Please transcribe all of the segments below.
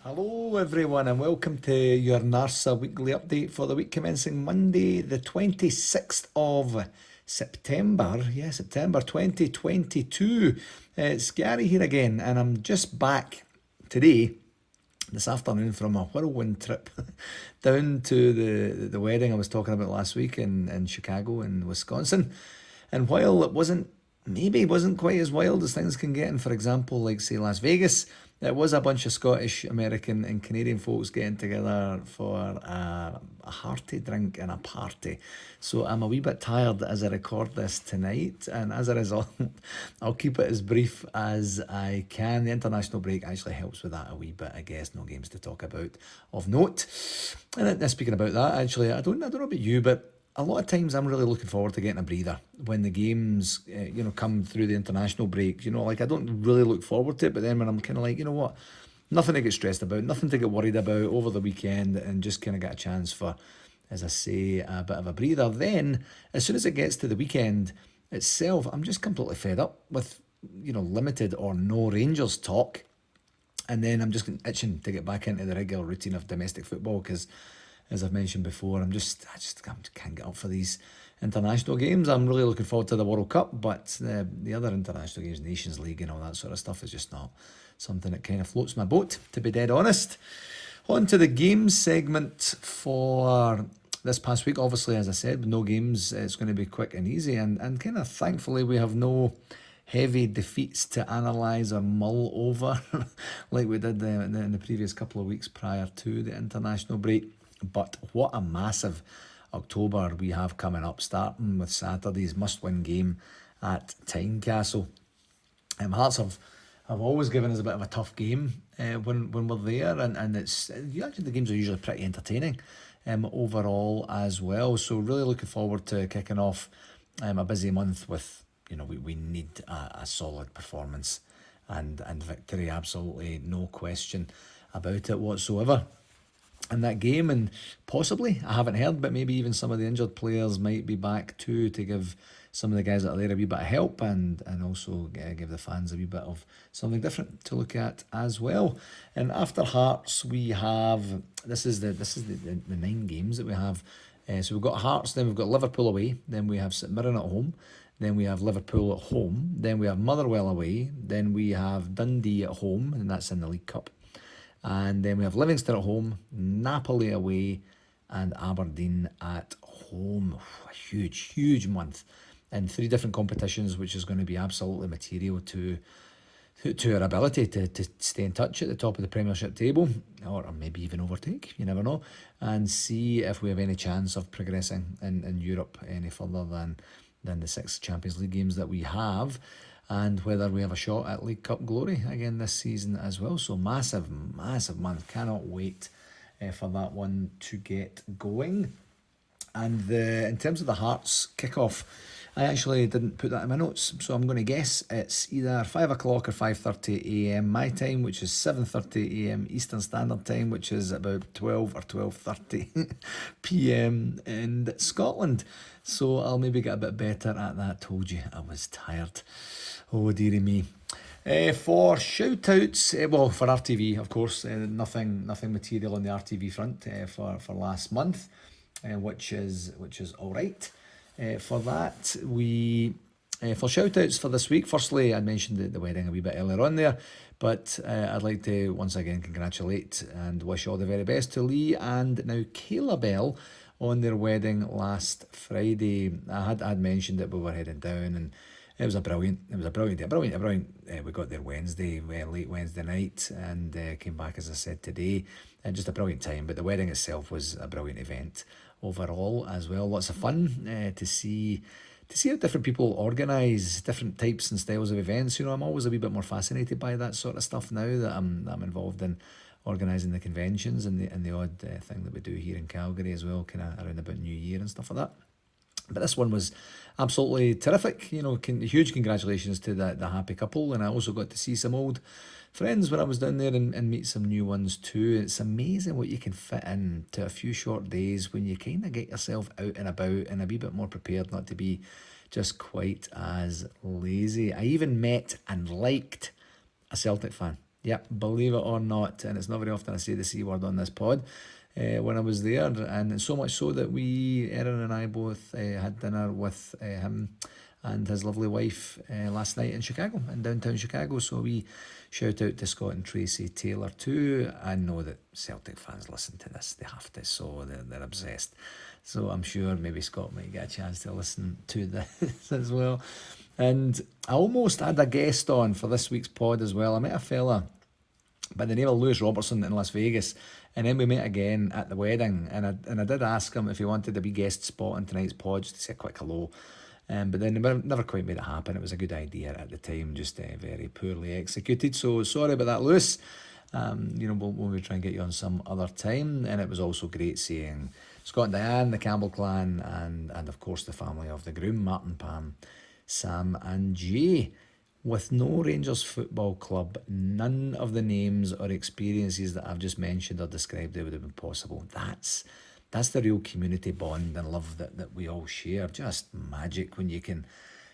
Hello, everyone, and welcome to your NARSA weekly update for the week commencing Monday, the 26th of September. Yeah, September 2022. It's Gary here again, and I'm just back today, this afternoon, from a whirlwind trip down to the wedding I was talking about last week in Chicago in Wisconsin. And while it wasn't quite as wild as things can get in, for example, like say Las Vegas, it was a bunch of Scottish, American and Canadian folks getting together for a hearty drink and a party. So I'm a wee bit tired as I record this tonight, and as a result, I'll keep it as brief as I can. The international break actually helps with that a wee bit, I guess. No games to talk about of note. And speaking about that, actually, I don't know about you, but a lot of times I'm really looking forward to getting a breather when the games, come through the international break. Like I don't really look forward to it, but then when I'm kind of like, you know what, nothing to get stressed about, nothing to get worried about over the weekend, and just kind of get a chance for, as I say, a bit of a breather. Then, as soon as it gets to the weekend itself, I'm just completely fed up with, limited or no Rangers talk. And then I'm just itching to get back into the regular routine of domestic football because, as I've mentioned before, I just can't get up for these international games. I'm really looking forward to the World Cup, but the other international games, Nations League and all that sort of stuff, is just not something that kind of floats my boat, to be dead honest. On to the games segment for this past week. Obviously, as I said, with no games, it's going to be quick and easy, and kind of thankfully we have no heavy defeats to analyse or mull over like we did in the previous couple of weeks prior to the international break. But what a massive October we have coming up, starting with Saturday's must-win game at Tynecastle. Hearts have always given us a bit of a tough game when we're there, and it's actually the games are usually pretty entertaining overall as well. So really looking forward to kicking off a busy month with, we need a solid performance and victory, absolutely no question about it whatsoever. In that game, and possibly, I haven't heard, but maybe even some of the injured players might be back too, to give some of the guys that are there a wee bit of help, and also give the fans a wee bit of something different to look at as well. And after Hearts, we have this is the 9 games that we have. So we've got Hearts, then we've got Liverpool away, then we have St Mirren at home, then we have Liverpool at home, then we have Motherwell away, then we have Dundee at home, and that's in the League Cup. And then we have Livingston at home, Napoli away, and Aberdeen at home. A huge month in 3 different competitions, which is going to be absolutely material to our ability to stay in touch at the top of the Premiership table, or maybe even overtake, you never know, and see if we have any chance of progressing in Europe any further than the 6 Champions League games that we have, and whether we have a shot at League Cup glory again this season as well. So massive month. Cannot wait for that one to get going. And in terms of the Hearts kickoff, I actually didn't put that in my notes, so I'm going to guess it's either 5 o'clock or 5:30 a.m. my time, which is 7:30 a.m. Eastern Standard Time, which is about 12 or 12:30 p.m. in Scotland. So I'll maybe get a bit better at that. Told you I was tired. Oh dearie me. For shout-outs, for RTV, of course, nothing material on the RTV front for last month, which is all right. For that, for shout-outs for this week, firstly, I mentioned the wedding a wee bit earlier on there, but I'd like to once again congratulate and wish all the very best to Lee and now Kayla Bell on their wedding last Friday. I had mentioned that we were heading down, and it was a brilliant day. We got there Wednesday, late Wednesday night, and came back, as I said, today. And just a brilliant time. But the wedding itself was a brilliant event overall as well. Lots of fun to see how different people organise different types and styles of events. I'm always a wee bit more fascinated by that sort of stuff now that I'm involved in organising the conventions and the odd thing that we do here in Calgary as well, kind of around about New Year and stuff like that. But this one was absolutely terrific. Huge congratulations to the happy couple. And I also got to see some old friends when I was down there and meet some new ones too. It's amazing what you can fit in to a few short days when you kind of get yourself out and about and a wee bit more prepared not to be just quite as lazy. I even met and liked a Celtic fan. Yeah, believe it or not, and it's not very often I say the C word on this pod, when I was there, and so much so that Erin and I both had dinner with him and his lovely wife last night in Chicago, in downtown Chicago. So we shout out to Scott and Tracy Taylor too. I know that Celtic fans listen to this, they have to, so they're obsessed. So I'm sure maybe Scott might get a chance to listen to this as well. And I almost had a guest on for this week's pod as well. I met a fella by the name of Lewis Robertson in Las Vegas, and then we met again at the wedding, and I did ask him if he wanted to be guest spot on tonight's pod, just to say a quick hello. But then they never quite made it happen. It was a good idea at the time, just very poorly executed. So sorry about that, Lewis. We'll try and get you on some other time. And it was also great seeing Scott and Diane, the Campbell clan, and of course the family of the groom, Martin, Pam, Sam and Jay. With no Rangers Football Club, none of the names or experiences that I've just mentioned or described would have been possible. That's the real community bond and love that we all share. Just magic when you can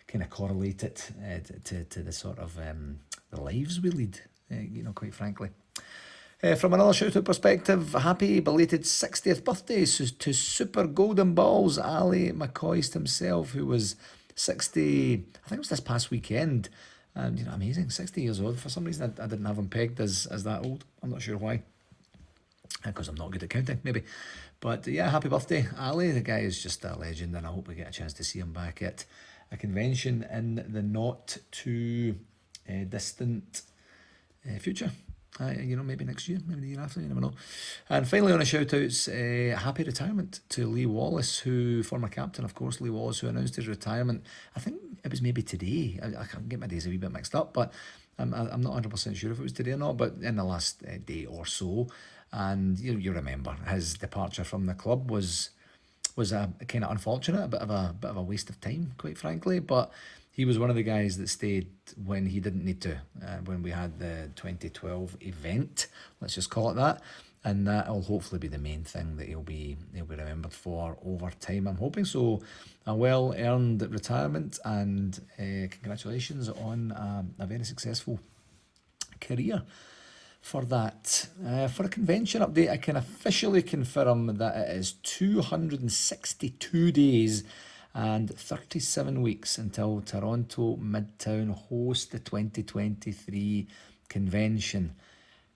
kind of correlate it to the sort of the lives we lead, quite frankly. From another shout-out perspective, happy belated 60th birthday to Super Golden Balls, Ali McCoist himself, who was 60, I think it was this past weekend. And, amazing, 60 years old. For some reason, I didn't have him pegged as that old. I'm not sure why. Because I'm not good at counting, maybe. But yeah, happy birthday, Ali. The guy is just a legend, and I hope we get a chance to see him back at a convention in the not too distant future. Maybe next year, maybe the year after, you never know. And finally, on a shout-outs, happy retirement to Lee Wallace, former captain, of course, Lee Wallace, who announced his retirement. I think it was maybe today. I can get my days a wee bit mixed up, but I'm not 100% sure if it was today or not, but in the last day or so. And you remember his departure from the club was a kind of unfortunate, a bit of a waste of time, quite frankly. But he was one of the guys that stayed when he didn't need to. When we had the 2012 event, let's just call it that, and that'll hopefully be the main thing that he'll be remembered for over time. I'm hoping so. A well-earned retirement, and congratulations on a very successful career. For that. For a convention update, I can officially confirm that it is 262 days and 37 weeks until Toronto Midtown host the 2023 convention.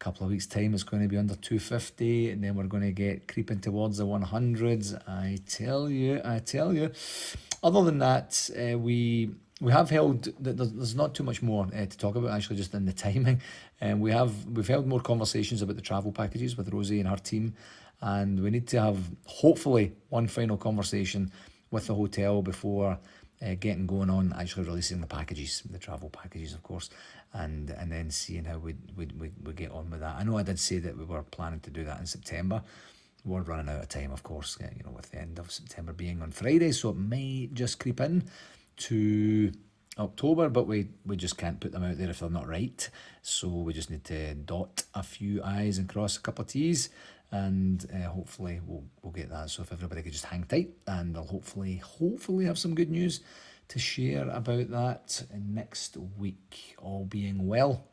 A couple of weeks' time, it's going to be under 250, and then we're going to get creeping towards the 100s. I tell you. Other than that, we have held, there's not too much more to talk about, actually, just in the timing. We've held more conversations about the travel packages with Rosie and her team, and we need to have, hopefully, one final conversation with the hotel before getting going on actually releasing the travel packages, of course, and then seeing how we get on with that. I know I did say that we were planning to do that in September. We're running out of time, of course, with the end of September being on Friday, so it may just creep in to October, but we just can't put them out there if they're not right. So we just need to dot a few I's and cross a couple of T's, and hopefully we'll get that. So if everybody could just hang tight, and I'll hopefully have some good news to share about that next week, all being well.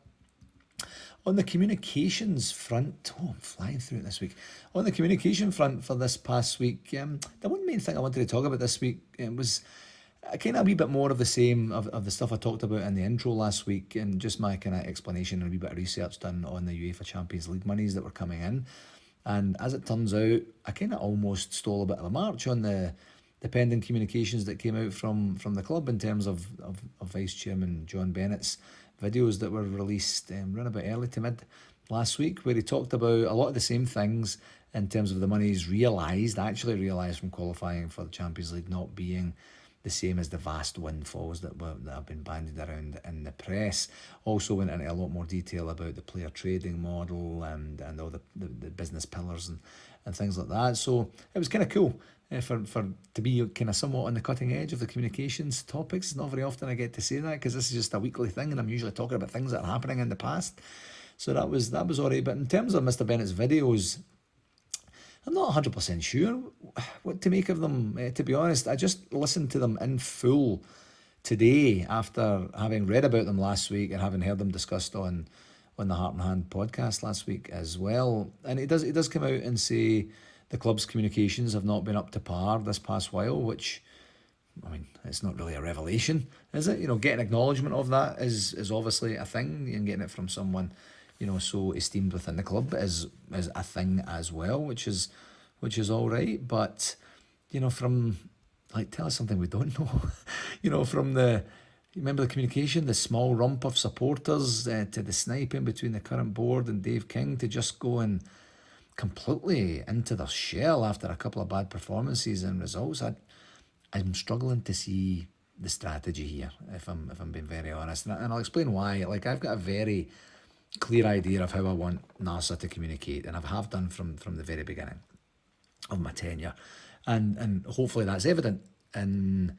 On the communications front, I'm flying through it this week. On the communication front for this past week, the one main thing I wanted to talk about this week was kind of a wee bit more of the same of the stuff I talked about in the intro last week, and just my kind of explanation and a wee bit of research done on the UEFA Champions League monies that were coming in. And as it turns out, I kind of almost stole a bit of a march on the pending communications that came out from the club in terms of Vice Chairman John Bennett's videos that were released around about early to mid last week, where he talked about a lot of the same things in terms of the monies actually realised from qualifying for the Champions League not being the same as the vast windfalls that have been bandied around in the press. Also went into a lot more detail about the player trading model and all the business pillars and things like that. So it was kind of cool for to be kind of somewhat on the cutting edge of the communications topics. It's not very often I get to say that, because this is just a weekly thing, and I'm usually talking about things that are happening in the past. So that was all right. But in terms of Mr. Bennett's videos, I'm not 100% sure what to make of them, to be honest. I just listened to them in full today after having read about them last week and having heard them discussed on the Heart and Hand podcast last week as well. And he does come out and say the club's communications have not been up to par this past while, which, I mean, it's not really a revelation, is it? Getting acknowledgement of that is obviously a thing, and getting it from someone, so esteemed within the club is a thing as well, which is all right. But, from, like, tell us something we don't know, from remember the communication, the small rump of supporters to the sniping between the current board and Dave King to just going completely into their shell after a couple of bad performances and results. I'm struggling to see the strategy here, if I'm being very honest, and I'll explain why. Like, I've got a very clear idea of how I want NARSA to communicate, and I have done from the very beginning of my tenure, and hopefully that's evident and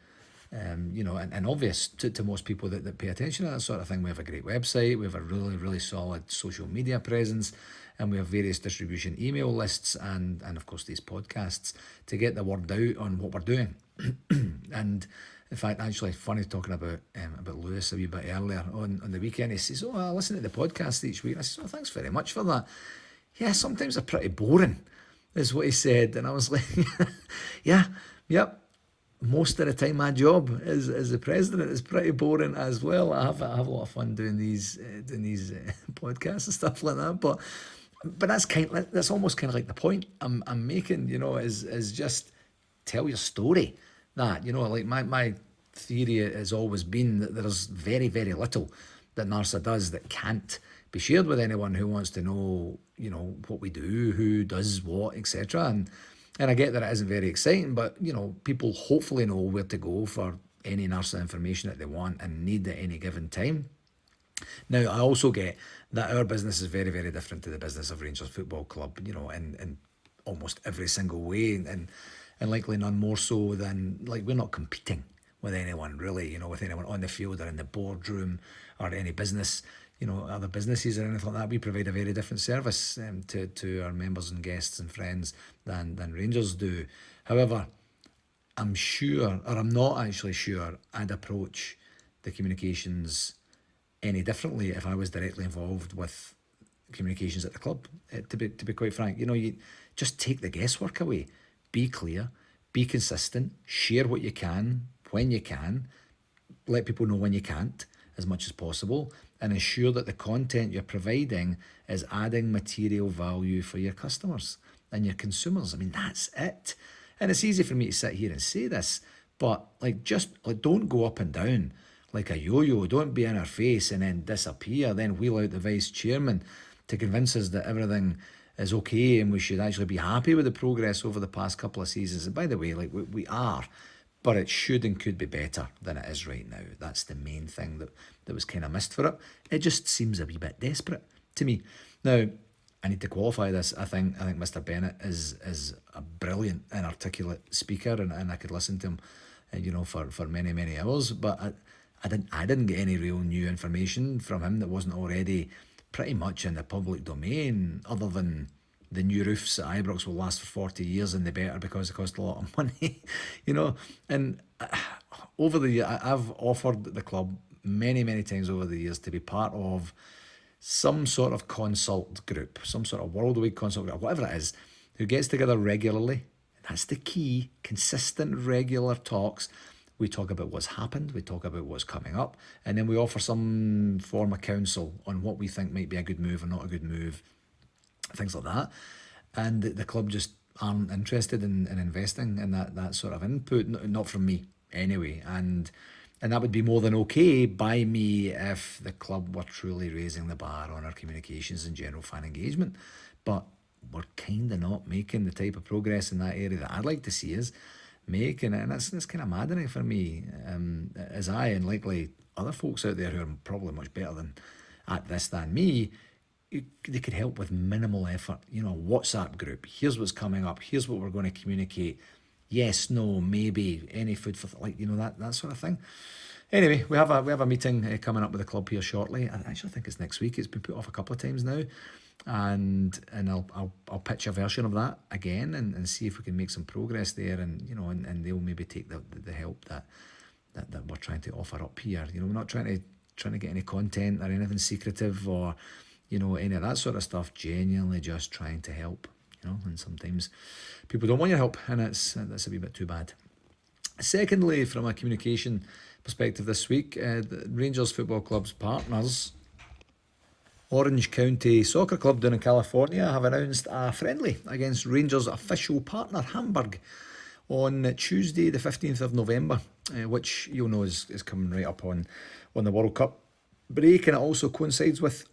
obvious to most people that pay attention to that sort of thing. We have a great website, we have a really, really solid social media presence, and we have various distribution email lists and of course these podcasts to get the word out on what we're doing. And in fact, actually funny talking about Lewis a wee bit earlier on the weekend, he says, I listen to the podcast each week. And I said, thanks very much for that. Yeah, sometimes they're pretty boring, is what he said. And I was like, yep. Most of the time, my job as the president is pretty boring as well. I have a lot of fun doing these podcasts and stuff like that. But that's almost kind of like the point I'm making. Is just tell your story. That like my theory has always been that there's very, very little that NARSA does that can't be shared with anyone who wants to know what we do, who does what, etc. And I get that it isn't very exciting, but, people hopefully know where to go for any NARSA information that they want and need at any given time. Now, I also get that our business is very, very different to the business of Rangers Football Club, in almost every single way, and likely none more so than, like, we're not competing with anyone, really, with anyone on the field or in the boardroom or any business, other businesses or anything like that. We provide a very different service to our members and guests and friends than Rangers do. However, I'm not actually sure I'd approach the communications any differently if I was directly involved with communications at the club. To be quite frank, you just take the guesswork away. Be clear, be consistent, share what you can when you can, let people know when you can't as much as possible, and ensure that the content you're providing is adding material value for your customers and your consumers. I mean, that's it. And it's easy for me to sit here and say this, but don't go up and down like a yo-yo. Don't be in our face and then disappear, then wheel out the vice chairman to convince us that everything is okay and we should actually be happy with the progress over the past couple of seasons. And by the way, we are, but it should and could be better than it is right now. That's the main thing that was kind of missed for it. It just seems a wee bit desperate to me. Now, I need to qualify this. I think Mr. Bennett is a brilliant and articulate speaker, and I could listen to him, for many, many hours. But I didn't get any real new information from him that wasn't already pretty much in the public domain, other than the new roofs at Ibrox will last for 40 years and they better because they cost a lot of money, And over the year, I've offered the club many, many times over the years to be part of some sort of consult group, some sort of worldwide consult group, whatever it is, who gets together regularly. That's the key, consistent, regular talks. We talk about what's happened, we talk about what's coming up, and then we offer some form of counsel on what we think might be a good move or not a good move, things like that. And the club just aren't interested in investing in that sort of input, not from me anyway. And that would be more than okay by me if the club were truly raising the bar on our communications and general fan engagement. But we're kind of not making the type of progress in that area that I'd like to see us making, and that's kind of maddening for me, as I, and likely other folks out there who are probably much better at this than me, they could help with minimal effort. WhatsApp group, here's what's coming up, here's what we're going to communicate, yes, no, maybe, any food for that sort of thing. Anyway, we have a meeting coming up with the club here shortly. I actually think it's next week. It's been put off a couple of times now, and I'll pitch a version of that again and see if we can make some progress there, and they'll maybe take the help that we're trying to offer up here. We're not trying to get any content or anything secretive or any of that sort of stuff, genuinely just trying to help, and sometimes people don't want your help, and that's a wee bit too bad. Secondly, from a communication perspective this week, the Rangers Football Club's partners, Orange County Soccer Club down in California, have announced a friendly against Rangers' official partner Hamburg on Tuesday the 15th of November, which you'll know is coming right up on the World Cup break, and it also coincides with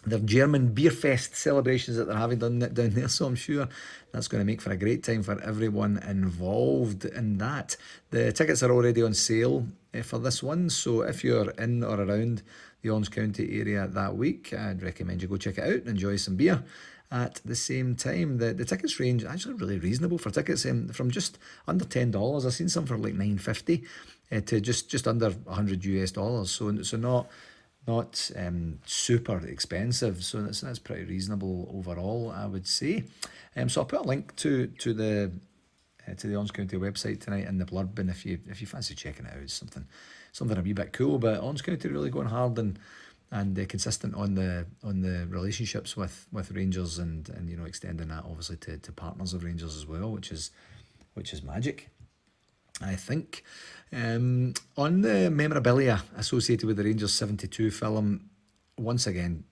their German Beer Fest celebrations that they're having down there, so I'm sure that's going to make for a great time for everyone involved in that. The tickets are already on sale for this one, so if you're in or around the Orange County area that week, I'd recommend you go check it out and enjoy some beer at the same time. The tickets range actually really reasonable for tickets, from just under $10. I've seen some for like $9.50 to just under $100 US. So not super expensive. So that's pretty reasonable overall, I would say. So I'll put a link to the Orange County website tonight in the blurb, and if you fancy checking it out, it's something a wee bit cool. But Orange County really going hard and consistent on the relationships with Rangers, and extending that obviously to partners of Rangers as well, which is magic, I think. On the memorabilia associated with the Rangers 72 film, once again,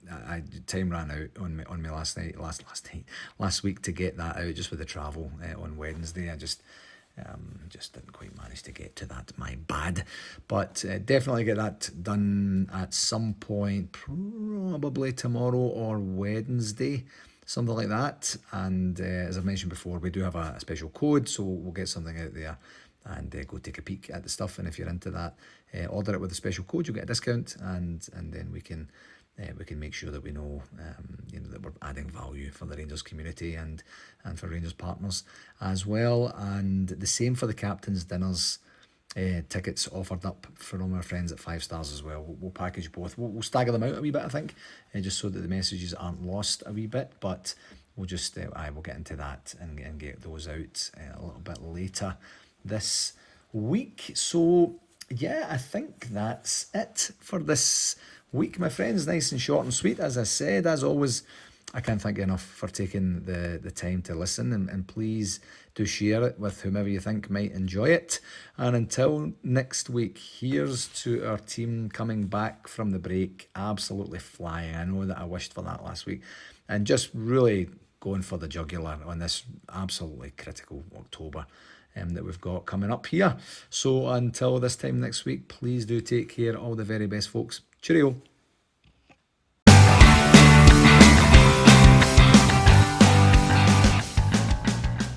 time ran out on me last week to get that out, just with the travel on Wednesday. I just didn't quite manage to get to that, my bad. But definitely get that done at some point, probably tomorrow or Wednesday, something like that. And as I've mentioned before, we do have a special code, so we'll get something out there and go take a peek at the stuff. And if you're into that, order it with a special code, you'll get a discount, and then we can make sure that we know that we're adding value for the Rangers community and for Rangers partners as well. And the same for the captain's dinners. Tickets offered up from our friends at 5 Stars as well. We'll package both. We'll stagger them out a wee bit, I think, just so that the messages aren't lost a wee bit. But we'll just we'll get into that and get those out a little bit later this week. So yeah, I think that's it for this week, my friends. Nice and short and sweet, as I said. As always, I can't thank you enough for taking the time to listen, and please do share it with whomever you think might enjoy it. And until next week, here's to our team coming back from the break absolutely flying. I know that I wished for that last week, and just really going for the jugular on this absolutely critical October that we've got coming up here. So until this time next week, please do take care. All the very best, folks. Cheerio.